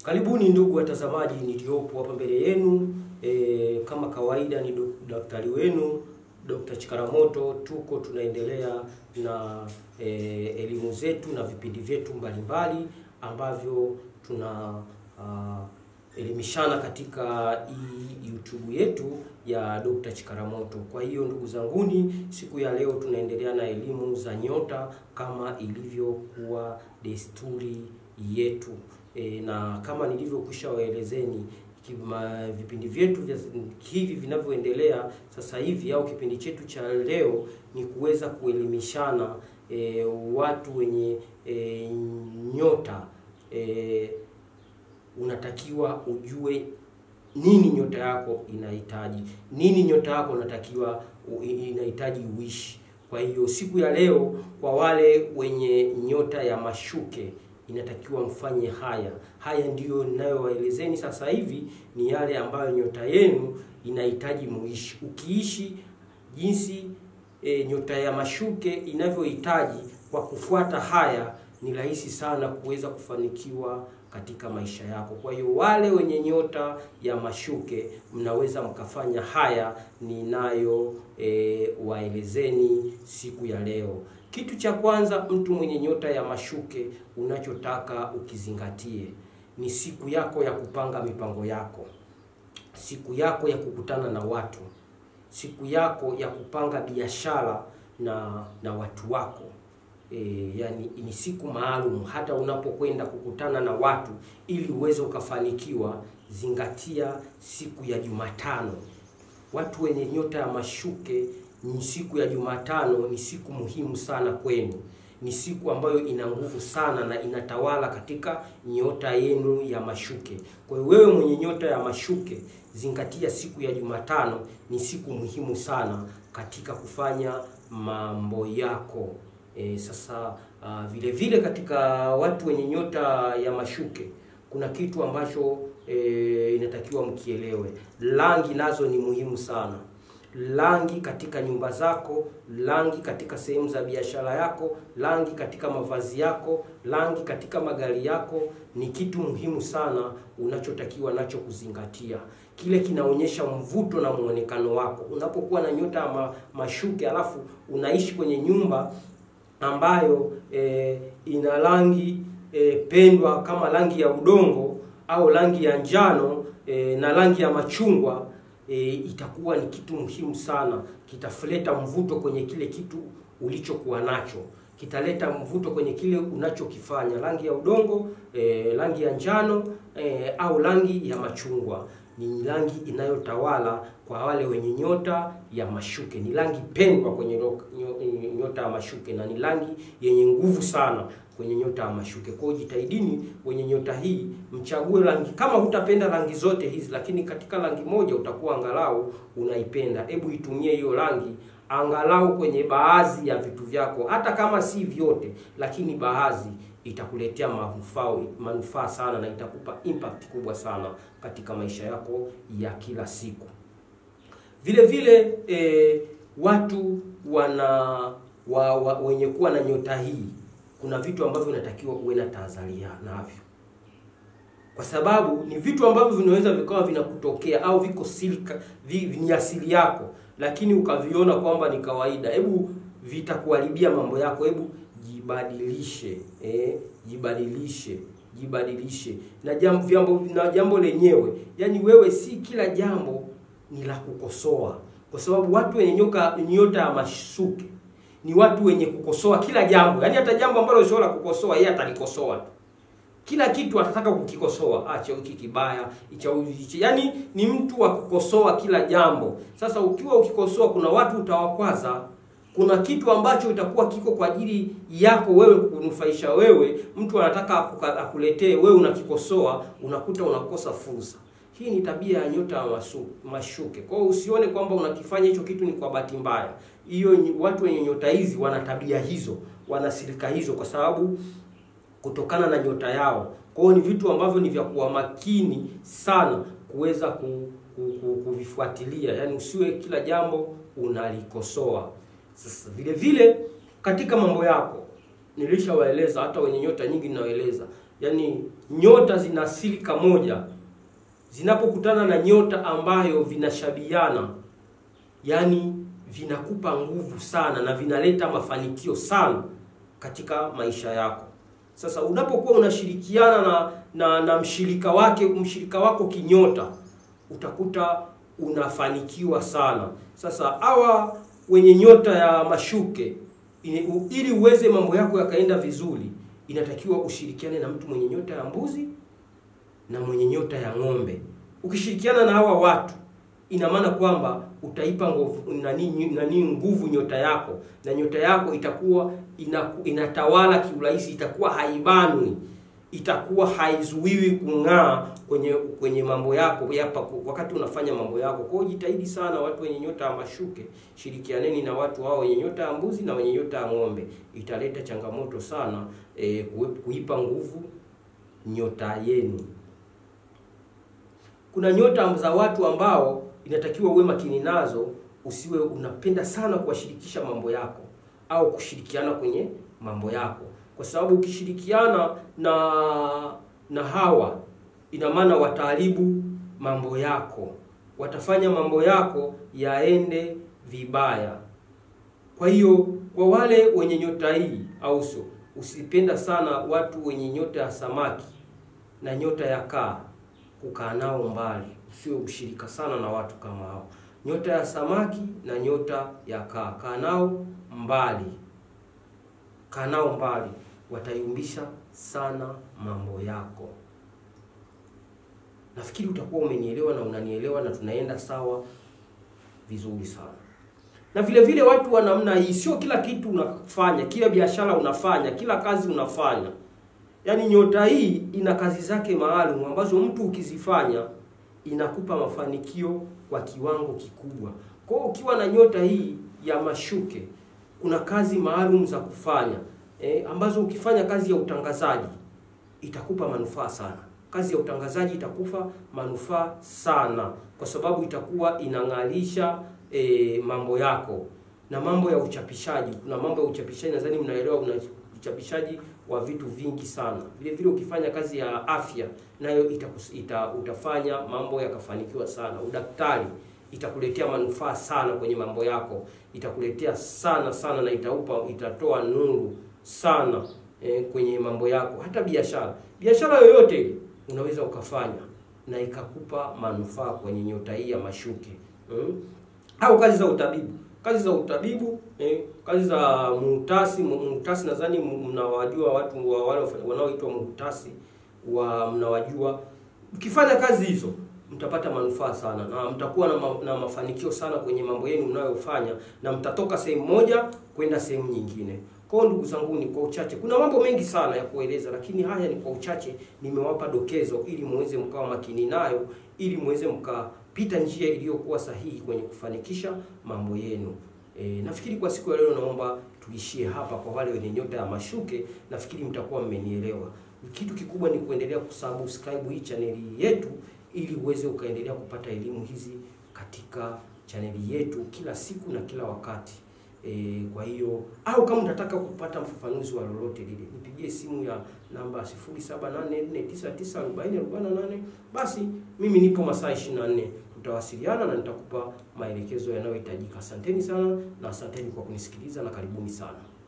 Karibuni ndugu watazamaji, niliopo hapa mbele yenu kama kawaida ni daktari wenu Dr. Chikaramoto. Tuko tunaendelea na elimu zetu na vipindi vyetu mbalimbali ambavyo tuna elimishana katika YouTube yetu ya Dr. Chikaramoto. Kwa hiyo ndugu zanguni, siku ya leo tunaendelea na elimu za nyota kama ilivyokuwa desturi yetu. Na kama nilivyokwisha waelezeni, vipindi vyetu hivi vinavyoendelea sasa hivi au kipindi chetu cha leo ni kuweza kuelimishana watu wenye nyota. Unatakiwa ujue nini nyota yako inahitaji, nini nyota yako inahitaji uishi. Kwa hiyo siku ya leo, kwa wale wenye nyota ya mashuke, inatakiwa mfanye haya ndiyo ninayowaelezeni sasa hivi, ni yale ambayo nyota yenu inahitaji muishi. Ukiishi jinsi nyota ya mashuke inavyohitaji kwa kufuata haya, ni rahisi sana kuweza kufanikiwa katika maisha yako. Kwa hiyo wale wenye nyota ya mashuke mnaweza mkafanya haya ninayo waelezeni siku ya leo. Kitu cha kwanza, mtu mwenye nyota ya mashuke, unachotaka ukizingatie ni siku yako ya kupanga mipango yako, siku yako ya kukutana na watu, siku yako ya kupanga biashara na watu wako. Yani ni siku maalum. Hata unapokwenda kukutana na watu ili uweze ukafanikiwa, zingatia siku ya Jumatano. Watu wenye nyota ya mashuke, ni siku ya Jumatano ni siku muhimu sana kwenu. Ni siku ambayo ina nguvu sana na inatawala katika nyota yenu ya mashuke. Kwa hiyo wewe mwenye nyota ya mashuke, zingatia siku ya Jumatano ni siku muhimu sana katika kufanya mambo yako. Sasa vile vile katika watu wenye nyota ya mashuke, kuna kitu ambacho inatakiwa mkielewe. Rangi nazo ni muhimu sana. Rangi katika nyumba zako, rangi katika sehemu za biashara yako, rangi katika mavazi yako, rangi katika magari yako ni kitu muhimu sana unachotakiwa nacho kuzingatia. Kile kinaonyesha mvuto na muonekano wako. Unapokuwa na nyota ya mashuke alafu unaishi kwenye nyumba ambayo ina rangi pendwa kama rangi ya udongo au rangi ya njano na rangi ya machungwa, itakuwa ni kitu muhimu sana. Kitafuleta mvuto kwenye kile kitu ulichokuwa nacho, kitaleta mvuto kwenye kile unachokifanya. Rangi ya udongo, rangi ya njano au rangi ya machungwa ni rangi inayotawala kwa wale wenye nyota ya mashuke. Ni rangi pendwa kwenye nyota ya mashuke na ni rangi yenye nguvu sana kwenye nyota ya mashuke. Kwa hiyo jitahidini wenye nyota hii mchague rangi. Kama hutapenda rangi zote hizi, lakini katika rangi moja utakuwa angalau unaipenda, hebu itumie hiyo rangi angalau kwenye baadhi ya vitu vyako, hata kama si vyote, lakini baadhi itakuletea manufaa sana na itakupa impact kubwa sana katika maisha yako ya kila siku. Vile vile watu wenye kuwa na nyota hii, kuna vitu ambavyo unatakiwa uwe na tahadhari navyo, kwa sababu ni vitu ambavyo vinaweza vikawa vinakutokea au viko ni asili yako, lakini ukaviona kwamba ni kawaida. Hebu vitakuharibia mambo yako. Hebu jibadilishe na jambo lenyewe. Yani wewe si kila jambo ni la kukosoa, kwa sababu watu wenye nyota ya mashuke ni watu wenye kukosoa kila jambo. Yani hata jambo ambalo sio la kukosoa, yeye atalikosoa. Kila kitu atataka kukikosoa. Acha hiki kibaya, yani ni mtu wa kukosoa kila jambo. Sasa ukiwa ukikosoa, kuna watu utawakwaza. Kuna kitu ambacho itakuwa kiko kwa ajili yako wewe, kunufaisha wewe, mtu anataka akuletee, wewe unakikosoa, unakuta unakosa fursa. Hii ni tabia ya nyota ya mashuke. Kwa hiyo usione kwamba unakifanya hicho kitu ni kwa bahati mbaya. Hiyo watu wenye nyota hizi wana tabia hizo, wana silika hizo kwa sababu kutokana na nyota yao. Kwa hiyo ni vitu ambavyo ni vya kuwa makini sana kuweza kuvifuatilia. Yani usiwe kila jambo unalikosoa. Sasa vile vile katika mambo yako, nilishawaeleza hata wenye nyota nyingi ninawaeleza, yani nyota zina silika moja, zinapokutana na nyota ambayo vinashabiana, yani vinakupa nguvu sana na vinaleta mafanikio sana katika maisha yako. Sasa unapokuwa unashirikiana na mshirika wako kinyota, utakuta unafanikiwa sana. Sasa hawa wenye nyota ya mashuke, ili uweze mambo yako yakaenda vizuri, inatakiwa ushirikiane na mtu mwenye nyota ya mbuzi na mwenye nyota ya ng'ombe. Ukishirikiana na hawa watu, ina maana kwamba utaipa nguvu nyota yako, na nyota yako itakuwa inatawala kiurahisi, itakuwa haibanwi, itakuwa haizuiwi kung'aa kwenye mambo yako wakati unafanya mambo yako. Kwa hiyo jitahidi sana watu wenye nyota ya mashuke, shirikianeni na watu hao wenye nyota ya mbuzi na wenye nyota ya ng'ombe. Italeta changamoto sana kuipa nguvu nyota yenu. Kuna nyota za watu ambao inatakiwa uwe makini nazo, usiwe unapenda sana kuwashirikisha mambo yako au kushirikiana kwenye mambo yako, kwa sababu ukishirikiana na hawa, ina maana wataharibu mambo yako, watafanya mambo yako yaende vibaya. Kwa hiyo kwa wale wenye nyota hii au sio, usipenda sana watu wenye nyota ya samaki na nyota ya kaa, kukaa nao mbali, sio ushirika sana na watu kama hao. Nyota ya samaki na nyota ya kaa, kaa nao mbali, watayumbisha sana mambo yako. Nafikiri utakuwa umenielewa na unanielewa na tunaenda sawa vizuri sana. Na vile vile watu wa namna hii, sio kila kitu unafanya, kila biashara unafanya, kila kazi unafanya. Yaani nyota hii ina kazi zake maalum ambazo mtu ukizifanya inakupa mafanikio kwa kiwango kikubwa. Kwa hiyo ukiwa na nyota hii ya mashuke, kuna kazi maalum za kufanya ambazo ukifanya kazi ya utangazaji itakupa manufaa sana. Kazi ya utangazaji itakupa manufaa sana kwa sababu itakuwa inang'alisha mambo yako. Na mambo ya uchapishaji, kuna mambo ya uchapishaji, nadhani mnaelewa, kuna uchapishaji wa vitu vingi sana. Vile vile ukifanya kazi ya afya, nayo utafanya mambo yakafanikiwa sana. Udaktari itakuletea manufaa sana kwenye mambo yako, itakuletea sana na itatoa nuru sana kwenye mambo yako. Hata biashara yoyote unaweza ukafanya na ikakupa manufaa kwenye nyota hii ya mashuke. Au kazi za utabibu, kazi za muhutasi, nadhani mnawajua watu wale wanaoitwa muhutasi, mnawajua. Ukifanya kazi hizo mtapata manufaa sana na mtakuwa na mafanikio sana kwenye mambo yenu mnayofanya, na mtatoka sehemu moja kwenda sehemu nyingine. Kwa ndugu zangu, ni kwa uchache, kuna mambo mengi sana ya kueleza, lakini haya ni kwa uchache nimewapa dokezo ili muweze mkawa makini nayo, ili muweze mkapita njia iliyokuwa sahihi kwenye kufanikisha mambo yenu. Nafikiri kwa siku ya leo naomba tuishie hapa. Kwa wale wenye nyota ya mashuke, nafikiri mtakuwa mmenielewa. Kitu kikubwa ni kuendelea kusubscribe hii chaneli yetu ili uweze ukaendelea kupata elimu hizi katika chaneli yetu kila siku na kila wakati. Kwa hiyo, au kama unataka kupata mfafanuzi wa lolote lile, nipigie simu ya namba 0784994048. Basi mimi nipo masaa 24, tutawasiliana na nitakupa maelekezo yanayohitajika. Asanteni sana na asanteni kwa kunisikiliza na karibuni sana.